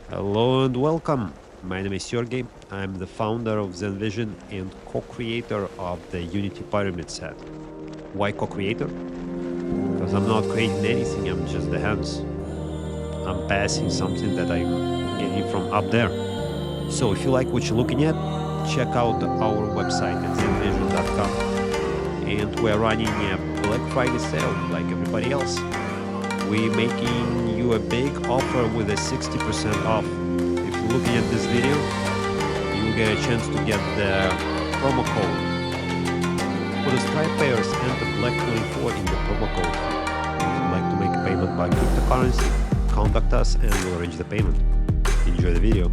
Hello and welcome. My name is Sergey. I'm the founder of ZenVizion and co-creator of the Unity Pyramid set. Why co-creator? Because I'm not creating anything, I'm just the hands. I'm passing something that I'm getting from up there. So if you like what you're looking at, check out our website at zenvizion.com. And we're running a Black Friday sale like everybody else. We're making you a big offer with a 60% off. If you're looking at this video, you'll get a chance to get the promo code. For the Stripe payers, enter Black24 in the promo code. If you'd like to make a payment by cryptocurrency, contact us and we'll arrange the payment. Enjoy the video.